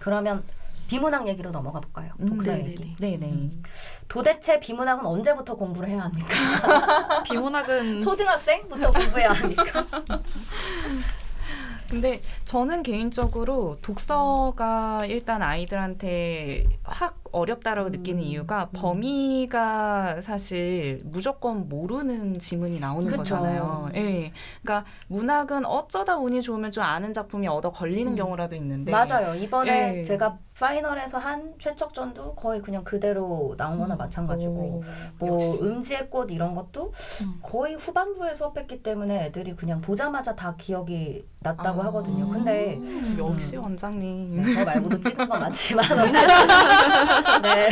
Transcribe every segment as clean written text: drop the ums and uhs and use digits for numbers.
그러면 비문학 얘기로 넘어가 볼까요? 독서 얘기. 네네. 도대체 비문학은 언제부터 공부를 해야 합니까? 비문학은 초등학생부터 공부해야 합니까? 근데 저는 개인적으로 독서가 일단 아이들한테 확 어렵다라고 느끼는 이유가 범위가 사실 무조건 모르는 지문이 나오는 그쵸. 거잖아요. 예. 그러니까 문학은 어쩌다 운이 좋으면 좀 아는 작품이 얻어 걸리는 경우라도 있는데 맞아요. 이번에 예. 제가 파이널에서 한 최척전도 거의 그냥 그대로 나온 거나 마찬가지고 뭐 역시. 음지의 꽃 이런 것도 거의 후반부에 수업했기 때문에 애들이 그냥 보자마자 다 기억이 났다고 하거든요. 근데 역시 원장님. 네, 저 말고도 찍은 건 많지만 어쨌든 네,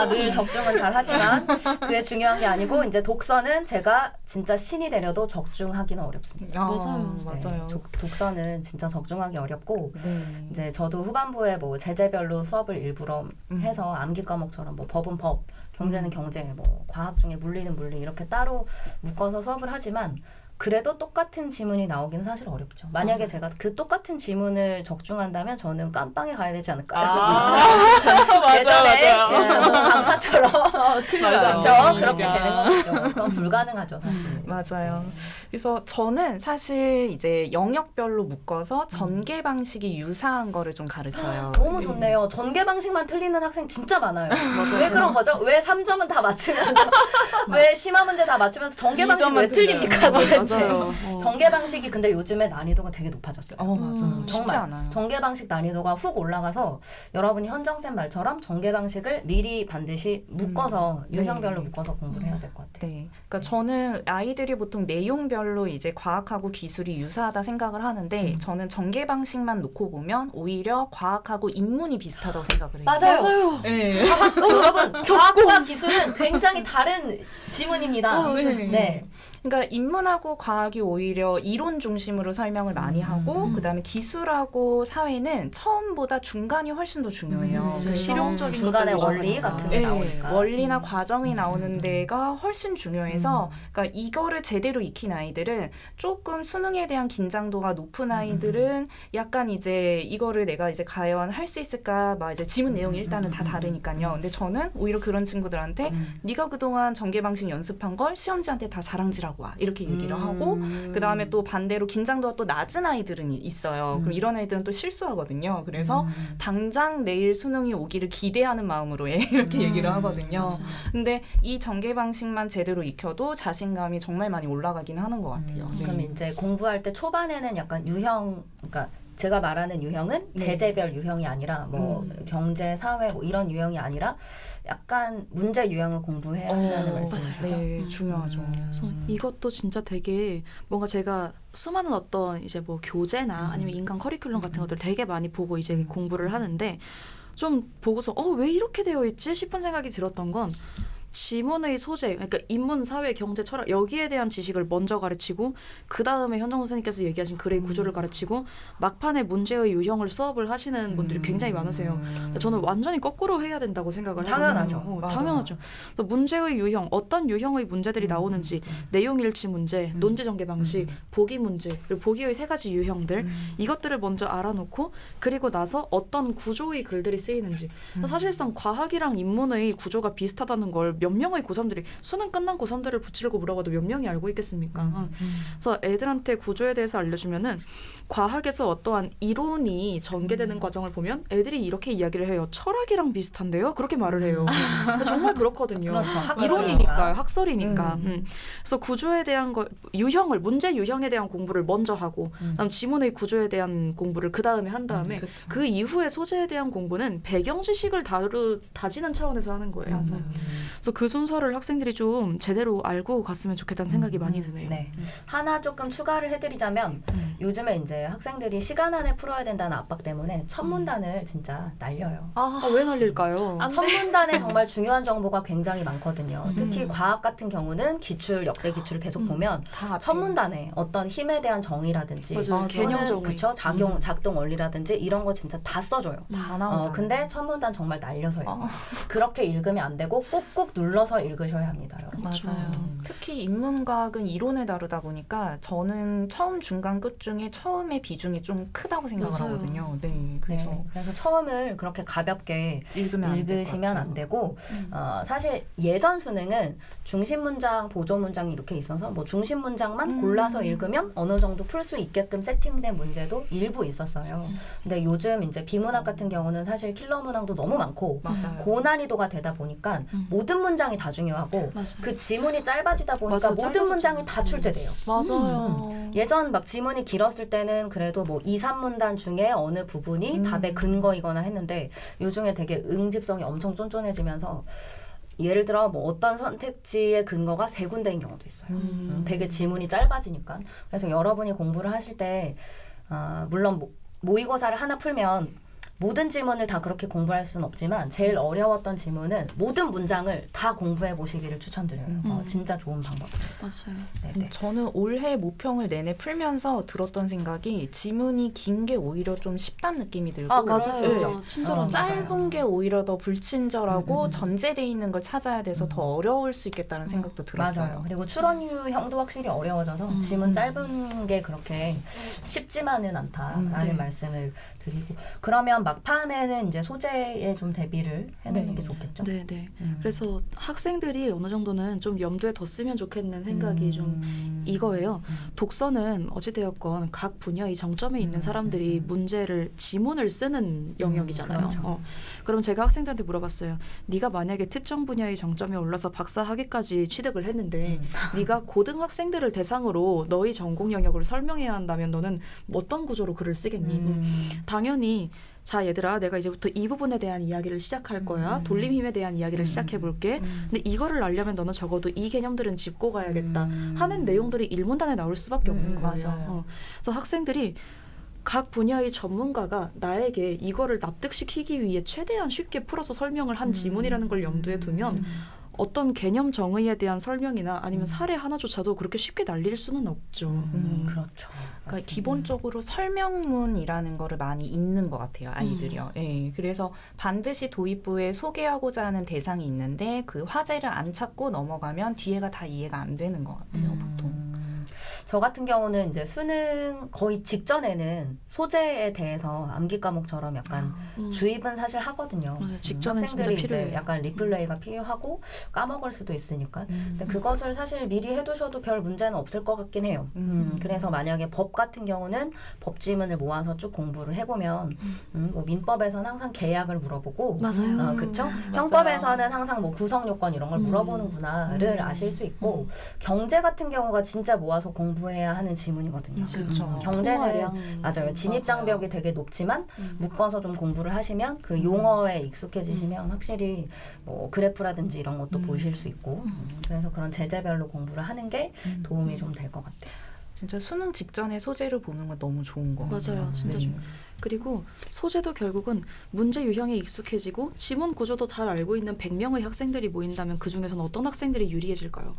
늘 적중은 잘 하지만 그게 중요한 게 아니고 이제 독서는 제가 진짜 신이 되려도 적중하기는 어렵습니다. 맞아요. 네, 맞아요. 독서는 진짜 적중하기 어렵고 네. 이제 저도 후반부에 뭐 제재별로 수업을 일부러 해서 암기 과목처럼 뭐 법은 법, 경제는 경제, 뭐 과학 중에 물리는 물리 이렇게 따로 묶어서 수업을 하지만 그래도 똑같은 지문이 나오기는 사실 어렵죠. 만약에 맞아요. 제가 그 똑같은 지문을 적중한다면 저는 깜빵에 가야 되지 않을까요? 예전에 뭐 강사처럼 그렇죠. 그렇게 되는 거죠. 그건 불가능하죠, 사실. 맞아요. 그래서 저는 사실 이제 영역별로 묶어서 전개 방식이 유사한 거를 좀 가르쳐요. 너무 좋네요. 전개 방식만 틀리는 학생 진짜 많아요. 왜 그런 거죠? 왜 3점은 다 맞추면서 왜 심화 문제 다 맞추면서 전개 방식 왜 틀립니까 도대체? 맞아요. 전개 방식이 근데 요즘에 난이도가 되게 높아졌어요. 맞아요. 쉽지 정말 않아요. 전개 방식 난이도가 훅 올라가서 여러분이 현정쌤 말처럼 전개 방식을 미리 반드시 묶어서 유형별로 네. 묶어서 공부를 해야 될 것 같아요. 네. 그러니까 저는 아이들이 보통 내용별로 이제 과학하고 기술이 유사하다 생각을 하는데 저는 전개 방식만 놓고 보면 오히려 과학하고 인문이 비슷하다고 생각을 해요. 맞아요. 네. 여러분 과학과 기술은 굉장히 다른 지문입니다. 네. 그러니까 인문하고 과학이 오히려 이론 중심으로 설명을 많이 하고 그다음에 기술하고 사회는 처음보다 중간이 훨씬 더 중요해요. 그래서 실용적인 중간에 것들도 원리 많아요. 같은 게 네, 나오니까. 원리나 과정이 나오는 데가 훨씬 중요해서 그러니까 이거를 제대로 익힌 아이들은 조금 수능에 대한 긴장도가 높은 아이들은 약간 이제 이거를 내가 이제 과연 할 수 있을까 막 이제 지문 내용이 일단은 다 다르니까요. 근데 저는 오히려 그런 친구들한테 네가 그동안 전개 방식 연습한 걸 시험지한테 다 자랑질하고 와 이렇게 얘기를 하고 그 다음에 또 반대로 긴장도가 또 낮은 아이들은 있어요. 그럼 이런 아이들은 또 실수하거든요. 그래서 당장 내일 수능이 오기를 기대하는 마음으로 이렇게 얘기를 하거든요. 근데 이 전개 방식만 제대로 익혀도 자신감이 정말 많이 올라가긴 하는 것 같아요. 네. 그럼 이제 공부할 때 초반에는 약간 유형, 그러니까 제가 말하는 유형은 제재별 유형이 아니라 뭐 경제, 사회 뭐 이런 유형이 아니라 약간 문제 유형을 공부해야 한다는 말씀이시죠? 네, 중요하죠. 그래서 이것도 진짜 되게 뭔가 제가 수많은 어떤 이제 뭐 교재나 아니면 인간 커리큘럼 같은 것들 되게 많이 보고 이제 공부를 하는데 좀 보고서 왜 이렇게 되어 있지 싶은 생각이 들었던 건 지문의 소재, 그러니까 인문, 사회, 경제, 철학 여기에 대한 지식을 먼저 가르치고 그 다음에 현정 선생님께서 얘기하신 글의 구조를 가르치고 막판에 문제의 유형을 수업을 하시는 분들이 굉장히 많으세요. 저는 완전히 거꾸로 해야 된다고 생각을 당연하죠. 하거든요. 당연하죠. 또 문제의 유형, 어떤 유형의 문제들이 나오는지 내용 일치 문제, 논지 전개 방식, 보기 문제, 그리고 보기의 세 가지 유형들 이것들을 먼저 알아놓고 그리고 나서 어떤 구조의 글들이 쓰이는지 사실상 과학이랑 인문의 구조가 비슷하다는 걸 몇 명의 고3들이 수능 끝난 고3들을 붙이려고 물어봐도 몇 명이 알고 있겠습니까? 그래서 애들한테 구조에 대해서 알려주면은 과학에서 어떠한 이론이 전개되는 과정을 보면 애들이 이렇게 이야기를 해요. 철학이랑 비슷한데요? 그렇게 말을 해요. 정말 그렇거든요. 그렇죠. 이론이니까요. 학설이니까. 그래서 구조에 대한 유형을 문제 유형에 대한 공부를 먼저 하고 그다음 지문의 구조에 대한 공부를 그 다음에 한 다음에 그 이후에 소재에 대한 공부는 배경 지식을 다지는 차원에서 하는 거예요. 그래서 그 순서를 학생들이 좀 제대로 알고 갔으면 좋겠다는 생각이 많이 드네요. 네. 하나 조금 추가를 해드리자면 요즘에 이제 학생들이 시간 안에 풀어야 된다는 압박 때문에 첫 문단을 진짜 날려요. 왜 날릴까요? 첫 문단에 정말 중요한 정보가 굉장히 많거든요. 특히 과학 같은 경우는 기출, 역대 기출을 계속 보면 첫 문단에 어떤 힘에 대한 정의라든지 맞아요. 개념 정의. 그쵸? 작동 원리라든지 이런 거 진짜 다 써줘요. 다 나오잖아요. 근데 첫 문단 정말 날려서 읽어요. 그렇게 읽으면 안 되고 꼭꼭 눌러서 읽으셔야 합니다, 여러분. 맞아요. 특히 인문과학은 이론을 다루다 보니까 저는 처음, 중간, 끝 중에 처음의 비중이 좀 크다고 생각을 맞아요. 하거든요. 네, 그래서 네, 그래서 처음을 그렇게 가볍게 읽으시면 안 되고 사실 예전 수능은 중심 문장, 보조 문장이 이렇게 있어서 뭐 중심 문장만 골라서 읽으면 어느 정도 풀 수 있게끔 세팅된 문제도 일부 있었어요. 근데 요즘 이제 비문학 같은 경우는 사실 킬러 문항도 너무 많고 맞아요. 고난이도가 되다 보니까 모든 문장이 다 중요하고 맞아요. 그 지문이 짧아지다 보니까 맞아요. 모든 짧아졌죠. 문장이 다 출제돼요. 맞아요. 예전 막 지문이 길었을 때는 그래도 뭐 2, 3문단 중에 어느 부분이 답의 근거이거나 했는데 요즘에 되게 응집성이 엄청 쫀쫀해지면서 예를 들어 뭐 어떤 선택지의 근거가 3군데인 경우도 있어요. 되게 지문이 짧아지니까. 그래서 여러분이 공부를 하실 때 물론 모의고사를 하나 풀면 모든 지문을 다 그렇게 공부할 수는 없지만 제일 어려웠던 지문은 모든 문장을 다 공부해 보시기를 추천드려요. 진짜 좋은 방법이에요. 맞아요. 네네. 저는 올해 모평을 내내 풀면서 들었던 생각이 지문이 긴 게 오히려 좀 쉽다는 느낌이 들고 맞아요. 친절한 짧은 게 오히려 더 불친절하고 전제돼 있는 걸 찾아야 돼서 더 어려울 수 있겠다는 생각도 들었어요. 맞아요. 그리고 출원유형도 확실히 어려워져서 지문 짧은 게 그렇게 쉽지만은 않다라는 네. 말씀을 드리고 그러면 막판에는 이제 소재에 좀 대비를 해놓는 게 좋겠죠. 네. 그래서 학생들이 어느 정도는 좀 염두에 뒀으면 좋겠는 생각이 좀 이거예요. 독서는 어찌되었건 각 분야의 정점에 있는 사람들이 문제를 지문을 쓰는 영역이잖아요. 그렇죠. 그럼 제가 학생들한테 물어봤어요. 네가 만약에 특정 분야의 정점에 올라서 박사 학위까지 취득을 했는데 네가 고등학생들을 대상으로 너의 전공 영역을 설명해야 한다면 너는 어떤 구조로 글을 쓰겠니? 당연히 자 얘들아 내가 이제부터 이 부분에 대한 이야기를 시작할 거야. 돌림힘에 대한 이야기를 시작해 볼게. 근데 이거를 알려면 너는 적어도 이 개념들은 짚고 가야겠다 하는 내용들이 일문단에 나올 수밖에 없는 거예요. 맞아요. 그래서 학생들이 각 분야의 전문가가 나에게 이거를 납득시키기 위해 최대한 쉽게 풀어서 설명을 한 지문이라는 걸 염두에 두면 어떤 개념 정의에 대한 설명이나 아니면 사례 하나조차도 그렇게 쉽게 날릴 수는 없죠. 그렇죠. 그러니까 기본적으로 설명문이라는 거를 많이 읽는 것 같아요, 아이들이요. 예, 그래서 반드시 도입부에 소개하고자 하는 대상이 있는데 그 화제를 안 찾고 넘어가면 뒤에가 다 이해가 안 되는 것 같아요, 보통. 저 같은 경우는 이제 수능 거의 직전에는 소재에 대해서 암기 과목처럼 약간 주입은 사실 하거든요. 맞아요. 직전엔 진짜 학생들이 필요해요. 이제 약간 리플레이가 필요하고 까먹을 수도 있으니까. 근데 그것을 사실 미리 해두셔도 별 문제는 없을 것 같긴 해요. 그래서 만약에 법 같은 경우는 법 지문을 모아서 쭉 공부를 해보면 뭐 민법에서는 항상 계약을 물어보고 맞아요. 그쵸? 형법에서는 항상 뭐 구성 요건 이런 걸 물어보는구나를 아실 수 있고 경제 같은 경우가 진짜 모아서 공부해야 하는 지문이거든요. 그렇죠. 경제는 통화량. 맞아요. 진입 장벽이 되게 높지만 묶어서 좀 공부를 하시면 그 용어에 익숙해지시면 확실히 뭐 그래프라든지 이런 것도 보실 수 있고 그래서 그런 제재별로 공부를 하는 게 도움이 좀 될 것 같아요. 진짜 수능 직전에 소재를 보는 건 너무 좋은 것 같아요. 맞아요. 진짜 좋아요. 그리고 소재도 결국은 문제 유형에 익숙해지고 지문 구조도 잘 알고 있는 100명의 학생들이 모인다면 그중에서는 어떤 학생들이 유리해질까요?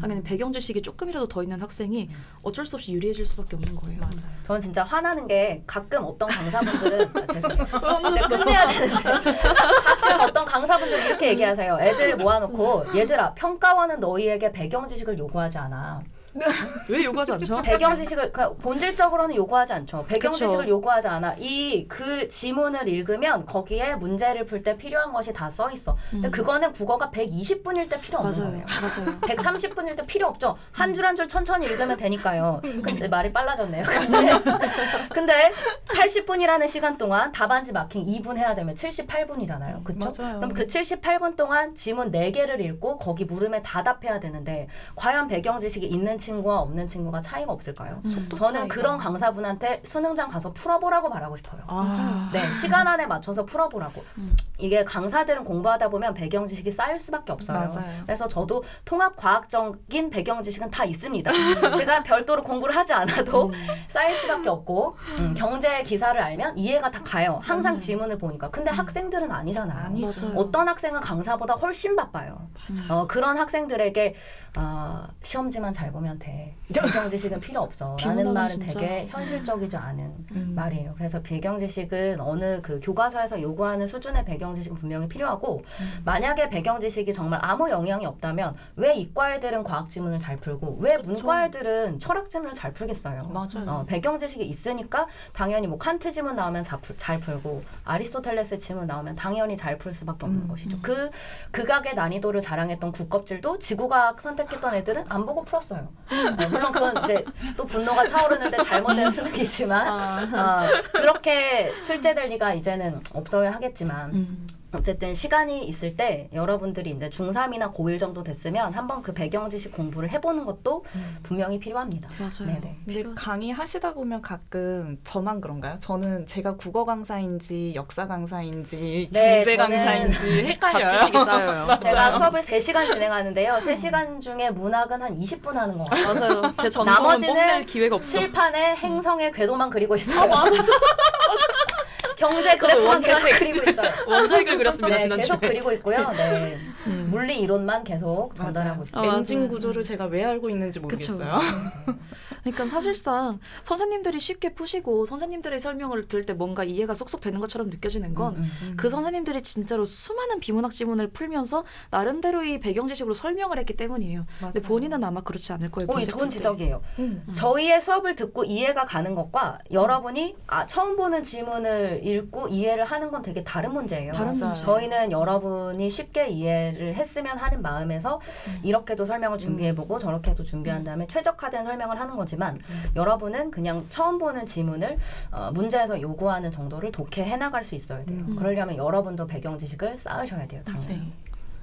당연히 배경 지식이 조금이라도 더 있는 학생이 어쩔 수 없이 유리해질 수밖에 없는 거예요. 저는 진짜 화나는 게 가끔 어떤 강사분들은 죄송해요. 이제 끝내야 되는데 가끔 어떤 강사분들은 이렇게 얘기하세요. 애들 모아놓고 얘들아 평가원은 너희에게 배경 지식을 요구하지 않아. 왜 요구하지 않죠? 배경 지식을 그러니까 본질적으로는 요구하지 않죠. 배경 그쵸. 지식을 요구하지 않아. 그 지문을 읽으면 거기에 문제를 풀 때 필요한 것이 다 써 있어. 근데 그거는 국어가 120분일 때 필요 없는 거예요. 맞아요. 130분일 때 필요 없죠. 한 줄 한 줄 천천히 읽으면 되니까요. 근데 말이 빨라졌네요. 근데 80분이라는 시간 동안 답안지 마킹 2분 해야 되면 78분이잖아요. 그렇죠? 맞아요. 그럼 그 78분 동안 지문 4개를 읽고 거기 물음에 다 답해야 되는데 과연 배경 지식이 있는 친구와 없는 친구가 차이가 없을까요? 저는 차이가. 그런 강사분한테 수능장 가서 풀어보라고 말하고 싶어요. 맞아요. 네, 시간 안에 맞춰서 풀어보라고. 이게 강사들은 공부하다 보면 배경 지식이 쌓일 수밖에 없어요. 맞아요. 그래서 저도 통합 과학적인 배경 지식은 다 있습니다. 제가 별도로 공부를 하지 않아도 쌓일 수밖에 없고 경제 기사를 알면 이해가 다 가요. 항상 지문을 보니까. 근데 학생들은 아니잖아요. 아니죠. 맞아요. 어떤 학생은 강사보다 훨씬 바빠요. 그런 학생들에게 시험지만 잘 보면 돼. 배경 지식은 필요 없어. 라는 비문학은 말은 진짜. 되게 현실적이지 않은 말이에요. 그래서 배경 지식은 어느 그 교과서에서 요구하는 수준의 배경 배경 지식은 분명히 필요하고 만약에 배경 지식이 정말 아무 영향이 없다면 왜 이과 애들은 과학 지문을 잘 풀고 왜 그쵸. 문과 애들은 철학 지문을 잘 풀겠어요. 맞아요. 배경 지식이 있으니까 당연히 뭐 칸트 지문 나오면 잘 풀고 아리스토텔레스 지문 나오면 당연히 잘 풀 수밖에 없는 것이죠. 그 극악의 난이도를 자랑했던 국겁질도 지구과학 선택했던 애들은 안 보고 풀었어요. 물론 그건 이제 또 분노가 차오르는데 잘못된 수능이지만 그렇게 출제될 리가 이제는 없어야 하겠지만 어쨌든 시간이 있을 때 여러분들이 이제 중3이나 고1 정도 됐으면 한번 그 배경 지식 공부를 해보는 것도 분명히 필요합니다. 맞아요. 네네. 근데 강의 하시다 보면 가끔 저만 그런가요? 저는 제가 국어 강사인지 역사 강사인지 네, 경제 저는 강사인지 헷갈려요. 잡지식이 쌓여요. 제가 수업을 3시간 진행하는데요. 3시간 중에 문학은 한 20분 하는 것 같아요. 맞아요. 제 전공은 나머지는 뽐낼 기회가 없어. 칠판에 행성의 궤도만 그리고 있어요. 경제 그래프만 계속 그리고 있어요. 원자익을 그렸습니다. 네, 지난주에. 계속 그리고 있고요. 네. 물리 이론만 계속 전달하고 있어요. 맞아요. 엔진 구조를 제가 왜 알고 있는지 모르겠어요. 그러니까 사실상 선생님들이 쉽게 푸시고 선생님들의 설명을 들을 때 뭔가 이해가 쏙쏙 되는 것처럼 느껴지는 건 그 선생님들이 진짜로 수많은 비문학 지문을 풀면서 나름대로의 배경 지식으로 설명을 했기 때문이에요. 근데 본인은 아마 그렇지 않을 거예요. 오, 이 문제 좋은 풀 때. 지적이에요. 저희의 수업을 듣고 이해가 가는 것과 여러분이 처음 보는 지문을 읽고 이해를 하는 건 되게 다른 문제예요. 다른 맞아요. 문제. 저희는 여러분이 쉽게 이해를 했으면 하는 마음에서 이렇게도 설명을 준비해보고 저렇게도 준비한 다음에 최적화된 설명을 하는 거지만 여러분은 그냥 처음 보는 지문을 문제에서 요구하는 정도를 독해해 나갈 수 있어야 돼요. 그러려면 여러분도 배경 지식을 쌓으셔야 돼요. 당연히. 네.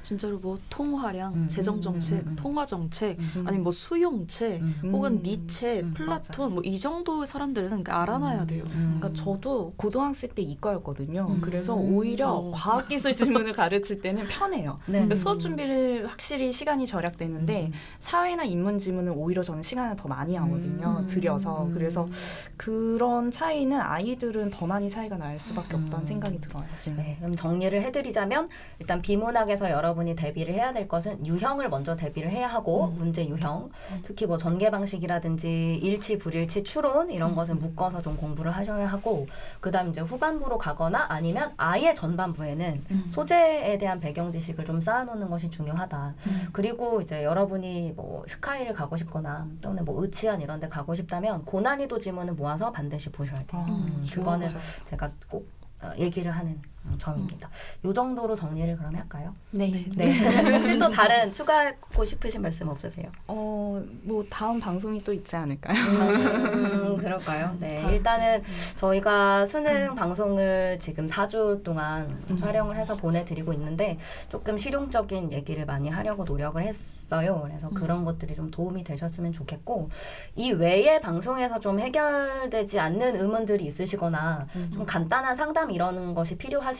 진짜로 뭐 통화량, 재정정책, 통화정책, 아니면 뭐 수용책, 혹은 니체, 플라톤 뭐 이 정도의 사람들은 그러니까 알아놔야 돼요. 그러니까 저도 고등학생 때 이과였거든요. 그래서 오히려 과학기술 지문을 가르칠 때는 편해요. 네. 그러니까 수업 준비를 확실히 시간이 절약되는데 사회나 인문 지문은 오히려 저는 시간을 더 많이 하거든요. 들여서. 그래서 그런 차이는 아이들은 더 많이 차이가 날 수밖에 없다는 생각이 들어요. 네, 그럼 정리를 해드리자면 일단 비문학에서 여러분이 대비를 해야 될 것은 유형을 먼저 대비를 해야 하고 문제 유형, 특히 뭐 전개 방식이라든지 일치, 불일치, 추론 이런 것은 묶어서 좀 공부를 하셔야 하고 그다음 이제 후반부로 가거나 아니면 아예 전반부에는 소재에 대한 배경 지식을 좀 쌓아놓는 것이 중요하다. 그리고 이제 여러분이 뭐 스카이를 가고 싶거나 또는 뭐 의치안 이런 데 가고 싶다면 고난이도 지문을 모아서 반드시 보셔야 돼요. 그거는 제가 꼭 얘기를 하는 점입니다. 이 정도로 정리를 그럼 할까요? 네. 네. 혹시 또 다른 추가하고 싶으신 말씀 없으세요? 뭐 다음 방송이 또 있지 않을까요? 그럴까요? 네. 일단은 저희가 수능 방송을 지금 4주 동안 촬영을 해서 보내드리고 있는데 조금 실용적인 얘기를 많이 하려고 노력을 했어요. 그래서 그런 것들이 좀 도움이 되셨으면 좋겠고 이 외에 방송에서 좀 해결되지 않는 의문들이 있으시거나 좀 간단한 상담 이런 것이 필요하시면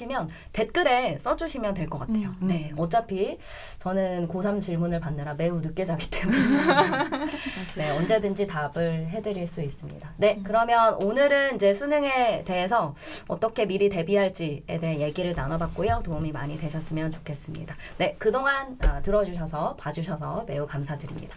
댓글에 써주시면 될 것 같아요. 네. 어차피 저는 고3 질문을 받느라 매우 늦게 자기 때문에 네, 언제든지 답을 해드릴 수 있습니다. 네, 그러면 오늘은 이제 수능에 대해서 어떻게 미리 대비할지에 대해 얘기를 나눠봤고요. 도움이 많이 되셨으면 좋겠습니다. 네, 그동안 들어주셔서 봐주셔서 매우 감사드립니다.